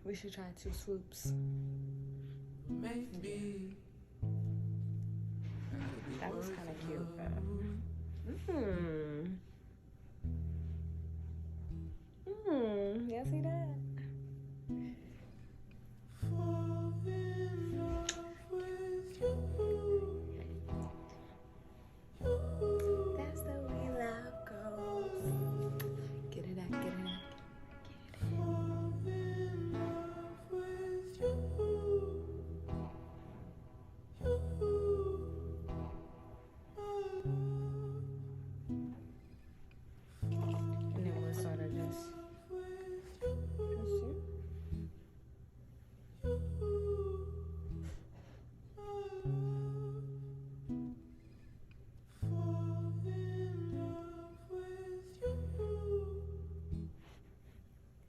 We should try 2 swoops. Maybe. That was kind of cute, but. Y'all see that?